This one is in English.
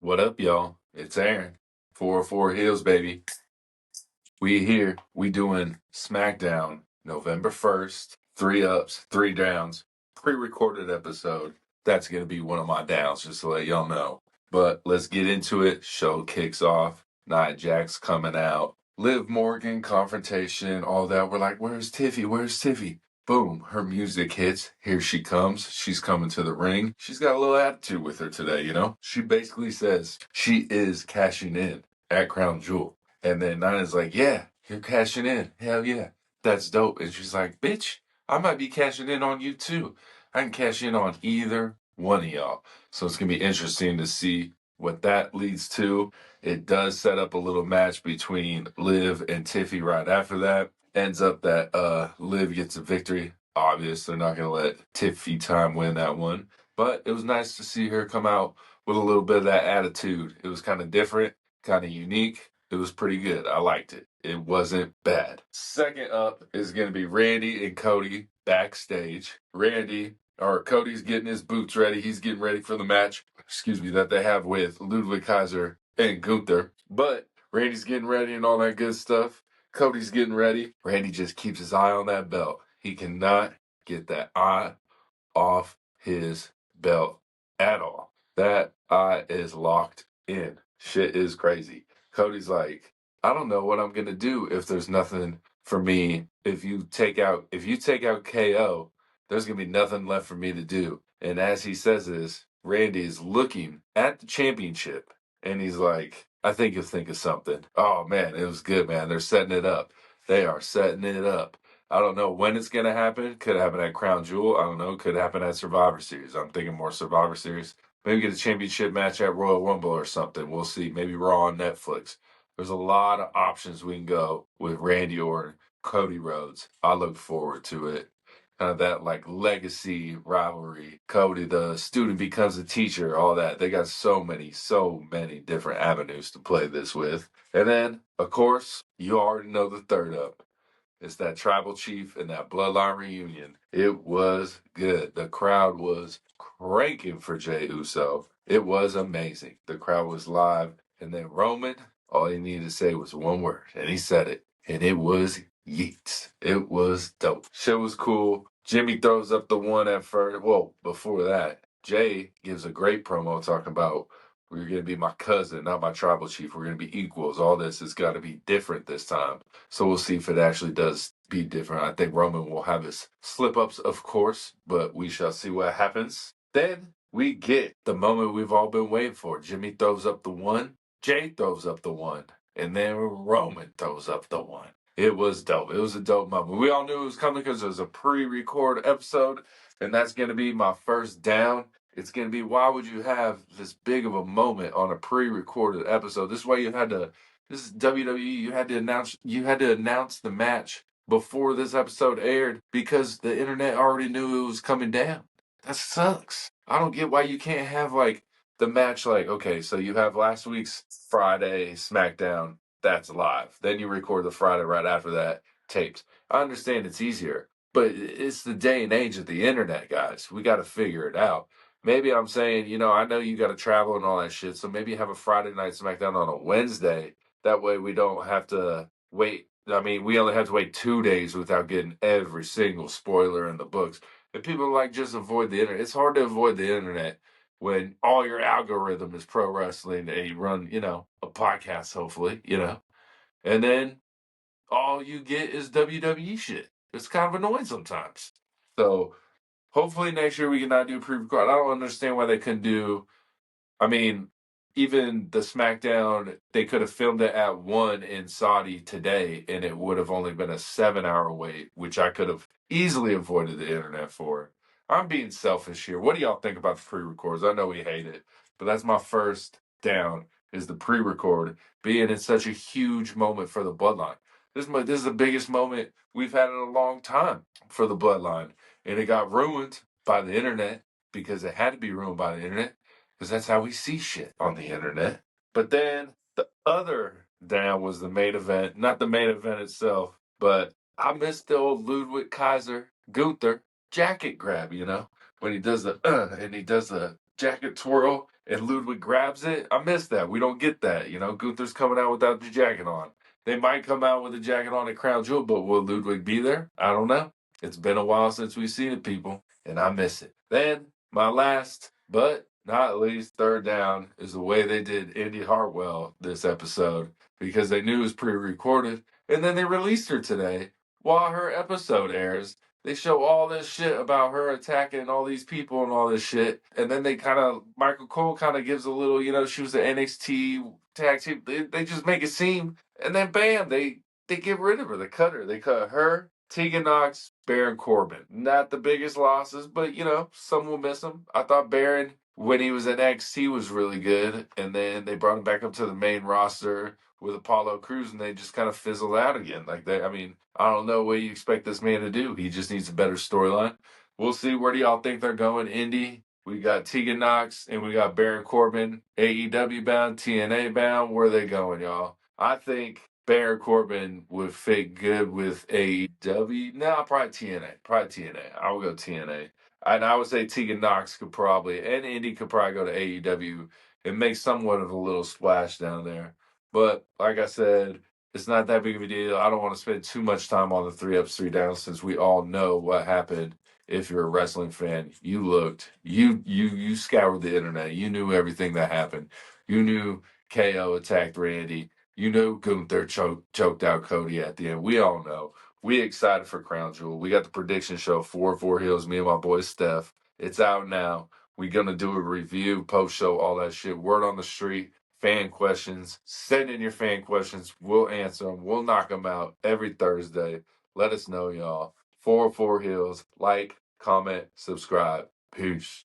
What up, y'all? It's Aaron. 404 Heelz, baby. We here. We doing Smackdown November 1st. 3 ups, 3 downs. Pre-recorded episode. That's going to be one of my downs, just to let y'all know. But let's get into it. Show kicks off. Nia Jax coming out. Liv Morgan, confrontation, all that. We're like, where's Tiffy? Where's Tiffy? Boom, her music hits. Here she comes. She's coming to the ring. She's got a little attitude with her today, you know? She basically says she is cashing in at Crown Jewel. And then Nana's like, yeah, you're cashing in. Hell yeah. That's dope. And she's like, bitch, I might be cashing in on you too. I can cash in on either one of y'all. So it's going to be interesting to see what that leads to. It does set up a little match between Liv and Tiffy right after that. Ends up that Liv gets a victory. Obvious, they're not going to let Tiffy Time win that one. But it was nice to see her come out with a little bit of that attitude. It was kind of different, kind of unique. It was pretty good. I liked it. It wasn't bad. Second up is going to be Randy and Cody backstage. Cody's getting his boots ready. He's getting ready for the match, that they have with Ludwig Kaiser and Gunther. But Randy's getting ready and all that good stuff. Cody's getting ready. Randy just keeps his eye on that belt. He cannot get that eye off his belt at all. That eye is locked in. Shit is crazy. Cody's like, I don't know what I'm gonna do if there's nothing for me. If you take out KO, there's gonna be nothing left for me to do. And as he says this, Randy is looking at the championship and he's like, I think you'll think of something. Oh man, it was good, man. They're setting it up. They are setting it up. I don't know when it's going to happen. Could happen at Crown Jewel. I don't know. Could happen at Survivor Series. I'm thinking more Survivor Series. Maybe get a championship match at Royal Rumble or something. We'll see. Maybe Raw on Netflix. There's a lot of options we can go with Randy Orton, Cody Rhodes. I look forward to it. Kind of that like legacy rivalry. Cody, the student becomes a teacher, all that. They got so many different avenues to play this with. And then, of course, you already know the third up. It's that tribal chief and that bloodline reunion. It was good. The crowd was cranking for Jey Uso. It was amazing. The crowd was live. And then Roman, all he needed to say was one word. And he said it. And it was yeets. It was dope. Shit was cool. Jimmy throws up the one at first. Well, before that, Jey gives a great promo talking about we're going to be my cousin, not my tribal chief. We're going to be equals. All this has got to be different this time. So we'll see if it actually does be different. I think Roman will have his slip-ups, of course, but we shall see what happens. Then we get the moment we've all been waiting for. Jimmy throws up the one. Jey throws up the one. And then Roman throws up the one. It was dope. It was a dope moment. We all knew it was coming because it was a pre-record episode, and that's going to be my first down. It's going to be, why would you have this big of a moment on a pre-recorded episode? This is why this is WWE. You had to announce the match before this episode aired because the internet already knew it was coming down. That sucks. I don't get why you can't have like the match okay, so you have last week's Friday SmackDown, that's live. Then you record the Friday right after that, taped. I understand it's easier, but it's the day and age of the internet, guys. We got to figure it out. Maybe I'm saying, I know you got to travel and all that shit, so maybe have a Friday night SmackDown on a Wednesday. That way we don't have to wait. I mean, we only have to wait 2 days without getting every single spoiler in the books. And people just avoid the internet. It's hard to avoid the internet when all your algorithm is pro wrestling and you run, a podcast, hopefully, and then all you get is WWE shit. It's kind of annoying sometimes. So hopefully next year we can not do pre-record. I don't understand why they couldn't do. I mean, even the SmackDown, they could have filmed it at 1 in Saudi today, and it would have only been a 7-hour wait, which I could have easily avoided the internet for. I'm being selfish here. What do y'all think about the pre-records? I know we hate it, but that's my first down, is the pre-record being in such a huge moment for the Bloodline. This is the biggest moment we've had in a long time for the Bloodline, and it got ruined by the internet because it had to be ruined by the internet because that's how we see shit on the internet. But then the other down was the main event, not the main event itself, but I missed the old Ludwig Kaiser Gunther jacket grab, when he does and he does the jacket twirl and Ludwig grabs it. I miss that. We don't get that. You know, Gunther's coming out without the jacket on. They might come out with a jacket on at Crown Jewel, but will Ludwig be there? I don't know. It's been a while since we've seen it, people, and I miss it. Then, my last, but not least, third down is the way they did Indy Hartwell this episode because they knew it was pre-recorded, and then they released her today while her episode airs. They show all this shit about her attacking all these people and all this shit. And then they Michael Cole kind of gives a little, you know, she was an NXT tag team. They just make it seem. And then bam, they get rid of her. They cut her. They cut her, Tegan Knox, Baron Corbin. Not the biggest losses, but, you know, some will miss him. I thought Baron, when he was in NXT, was really good. And then they brought him back up to the main roster with Apollo Crews, and they just kind of fizzled out again. I don't know what you expect this man to do. He just needs a better storyline. We'll see. Where do y'all think they're going? Indy, we got Tegan Knox, and we got Baron Corbin, AEW bound, TNA bound. Where are they going, y'all? I think Baron Corbin would fit good with AEW. No, probably TNA. Probably TNA. I would go TNA. And I would say Tegan Knox could probably, and Indy could probably go to AEW and make somewhat of a little splash down there. But like I said, it's not that big of a deal. I don't want to spend too much time on the 3 ups, 3 downs since we all know what happened. If you're a wrestling fan, you looked, you scoured the internet. You knew everything that happened. You knew KO attacked Randy. You knew Gunther choked out Cody at the end. We all know. We excited for Crown Jewel. We got the prediction show 4 Heels. Me and my boy Steph. It's out now. We're gonna do a review, post show, all that shit. Word on the street. Fan questions. Send in your fan questions. We'll answer them. We'll knock them out every Thursday. Let us know, y'all. 4 Heels. Like, comment, subscribe. Peace.